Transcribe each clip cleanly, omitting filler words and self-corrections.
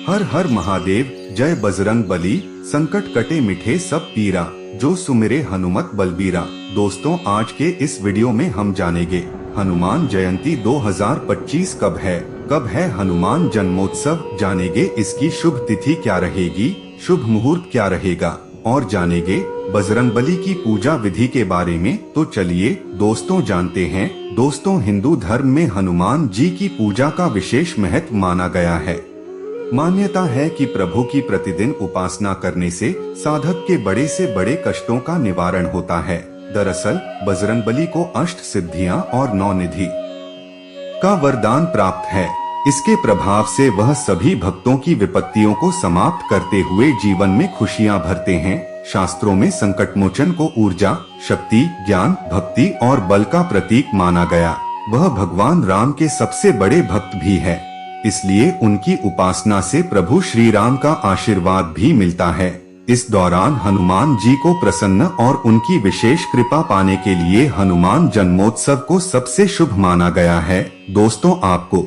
हर हर महादेव, जय बजरंग बली, संकट कटे मिठे सब पीरा, जो सुमिरे हनुमत बलबीरा। दोस्तों, आज के इस वीडियो में हम जानेंगे हनुमान जयंती 2025 कब है हनुमान जन्मोत्सव। जानेंगे इसकी शुभ तिथि क्या रहेगी, शुभ मुहूर्त क्या रहेगा और जानेंगे बजरंगबली की पूजा विधि के बारे में। तो चलिए दोस्तों जानते हैं। दोस्तों, हिंदू धर्म में हनुमान जी की पूजा का विशेष महत्व माना गया है। मान्यता है कि प्रभु की प्रतिदिन उपासना करने से साधक के बड़े से बड़े कष्टों का निवारण होता है। दरअसल बजरंगबली को अष्ट सिद्धियां और 9 निधि का वरदान प्राप्त है। इसके प्रभाव से वह सभी भक्तों की विपत्तियों को समाप्त करते हुए जीवन में खुशियां भरते हैं। शास्त्रों में संकट मोचन को ऊर्जा, शक्ति, ज्ञान, भक्ति और बल का प्रतीक माना गया। वह भगवान राम के सबसे बड़े भक्त भी है, इसलिए उनकी उपासना से प्रभु श्री राम का आशीर्वाद भी मिलता है। इस दौरान हनुमान जी को प्रसन्न और उनकी विशेष कृपा पाने के लिए हनुमान जन्मोत्सव को सबसे शुभ माना गया है। दोस्तों, आपको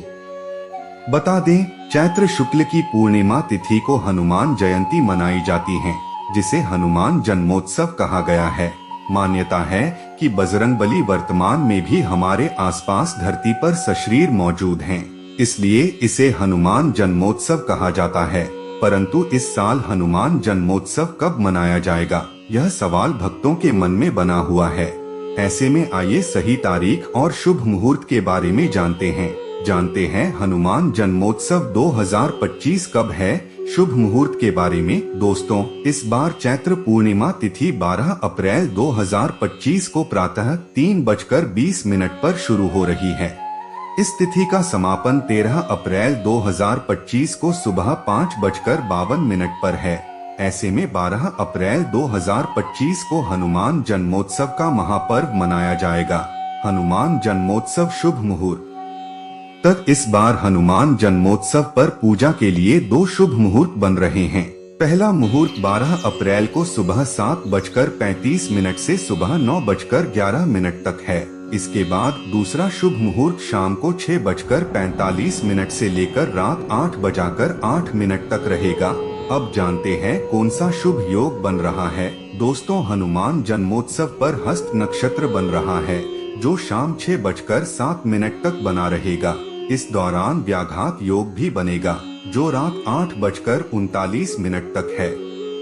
बता दें, चैत्र शुक्ल की पूर्णिमा तिथि को हनुमान जयंती मनाई जाती है, जिसे हनुमान जन्मोत्सव कहा गया है। मान्यता है कि बजरंगबली वर्तमान में भी हमारे आसपास धरती पर सशरीर मौजूद हैं, इसलिए इसे हनुमान जन्मोत्सव कहा जाता है। परंतु इस साल हनुमान जन्मोत्सव कब मनाया जाएगा, यह सवाल भक्तों के मन में बना हुआ है। ऐसे में आइए सही तारीख और शुभ मुहूर्त के बारे में जानते हैं हनुमान जन्मोत्सव 2025 कब है। शुभ मुहूर्त के बारे में दोस्तों, इस बार चैत्र पूर्णिमा तिथि 12 अप्रैल 2025 को प्रातः 3:20 पर शुरू हो रही है। इस तिथि का समापन 13 अप्रैल 2025 को सुबह 5:52 पर है। ऐसे में 12 अप्रैल 2025 को हनुमान जन्मोत्सव का महापर्व मनाया जाएगा। हनुमान जन्मोत्सव शुभ मुहूर्त तक इस बार हनुमान जन्मोत्सव पर पूजा के लिए 2 शुभ मुहूर्त बन रहे हैं। पहला मुहूर्त 12 अप्रैल को सुबह 7:35 से सुबह 9:11 तक है। इसके बाद दूसरा शुभ मुहूर्त शाम को 6:45 से लेकर रात 8:08 तक रहेगा। अब जानते हैं कौन सा शुभ योग बन रहा है। दोस्तों, हनुमान जन्मोत्सव पर हस्त नक्षत्र बन रहा है, जो शाम 6:07 तक बना रहेगा। इस दौरान व्याघात योग भी बनेगा, जो रात 8:39 तक है।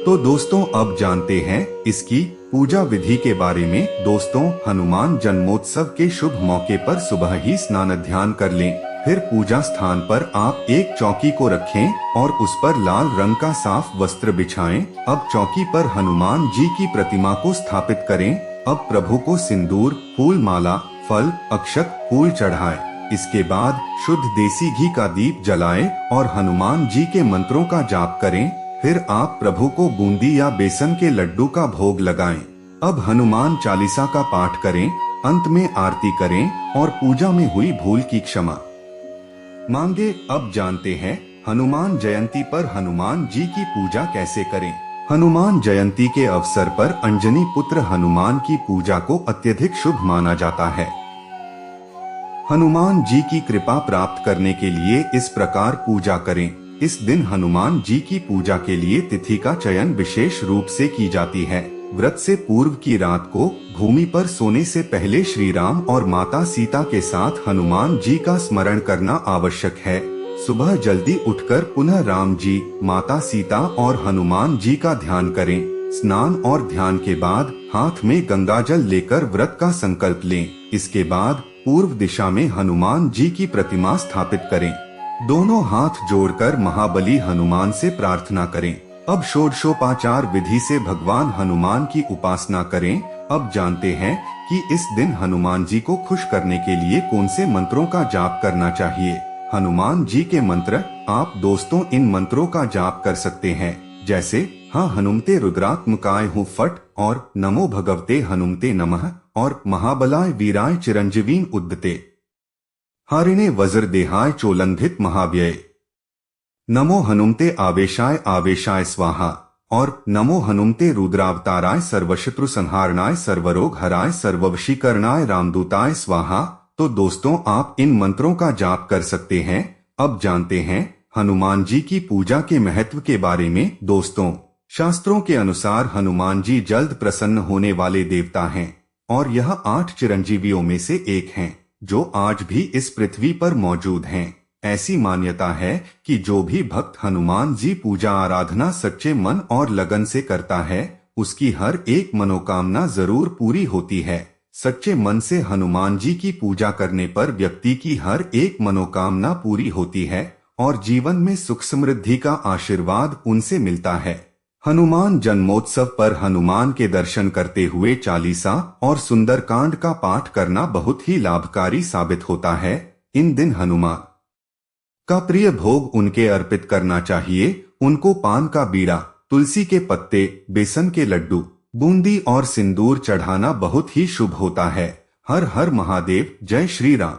तो दोस्तों, अब जानते हैं इसकी पूजा विधि के बारे में। दोस्तों, हनुमान जन्मोत्सव के शुभ मौके पर सुबह ही स्नान ध्यान कर लें। फिर पूजा स्थान पर आप एक चौकी को रखें और उस पर लाल रंग का साफ वस्त्र बिछाएं। अब चौकी पर हनुमान जी की प्रतिमा को स्थापित करें। अब प्रभु को सिंदूर, फूल माला, फल, अक्षत, फूल चढ़ाएं। इसके बाद शुद्ध देसी घी का दीप जलाएं और हनुमान जी के मंत्रों का जाप करें। फिर आप प्रभु को बूंदी या बेसन के लड्डू का भोग लगाएं। अब हनुमान चालीसा का पाठ करें, अंत में आरती करें और पूजा में हुई भूल की क्षमा मांगे। अब जानते हैं हनुमान जयंती पर हनुमान जी की पूजा कैसे करें। हनुमान जयंती के अवसर पर अंजनी पुत्र हनुमान की पूजा को अत्यधिक शुभ माना जाता है। हनुमान जी की कृपा प्राप्त करने के लिए इस प्रकार पूजा करें। इस दिन हनुमान जी की पूजा के लिए तिथि का चयन विशेष रूप से की जाती है। व्रत से पूर्व की रात को भूमि पर सोने से पहले श्री राम और माता सीता के साथ हनुमान जी का स्मरण करना आवश्यक है। सुबह जल्दी उठकर पुनः राम जी, माता सीता और हनुमान जी का ध्यान करें। स्नान और ध्यान के बाद हाथ में गंगाजल लेकर व्रत का संकल्प लें। इसके बाद पूर्व दिशा में हनुमान जी की प्रतिमा स्थापित करें। दोनों हाथ जोड़कर महाबली हनुमान से प्रार्थना करें। अब षोडशोपचार विधि से भगवान हनुमान की उपासना करें। अब जानते हैं कि इस दिन हनुमान जी को खुश करने के लिए कौन से मंत्रों का जाप करना चाहिए। हनुमान जी के मंत्र। आप दोस्तों इन मंत्रों का जाप कर सकते हैं, जैसे हाँ हनुमते रुद्रात्मकाय हूँ फट और नमो भगवते हनुमते नमः और महाबलाय वीराय चिरंजीवीन उद्दते हारिणे वज्रदेहाय चोलंघित महाव्यय। नमो हनुमते आवेशाय आवेशाय स्वाहा और नमो हनुमते रुद्रावताराय सर्वशत्रु संहारणाय सर्वरोग हराय सर्ववशीकरणाय रामदूताय स्वाहा। तो दोस्तों आप इन मंत्रों का जाप कर सकते हैं। अब जानते हैं हनुमान जी की पूजा के महत्व के बारे में। दोस्तों, शास्त्रों के अनुसार हनुमान जी जल्द प्रसन्न होने वाले देवता हैं और यह 8 चिरंजीवियों में से एक हैं, जो आज भी इस पृथ्वी पर मौजूद हैं। ऐसी मान्यता है कि जो भी भक्त हनुमान जी पूजा आराधना सच्चे मन और लगन से करता है, उसकी हर एक मनोकामना जरूर पूरी होती है। सच्चे मन से हनुमान जी की पूजा करने पर व्यक्ति की हर एक मनोकामना पूरी होती है और जीवन में सुख समृद्धि का आशीर्वाद उनसे मिलता है। हनुमान जन्मोत्सव पर हनुमान के दर्शन करते हुए चालीसा और सुंदरकांड का पाठ करना बहुत ही लाभकारी साबित होता है। इन दिन हनुमान का प्रिय भोग उनके अर्पित करना चाहिए। उनको पान का बीड़ा, तुलसी के पत्ते, बेसन के लड्डू, बूंदी और सिंदूर चढ़ाना बहुत ही शुभ होता है। हर हर महादेव। जय श्री राम।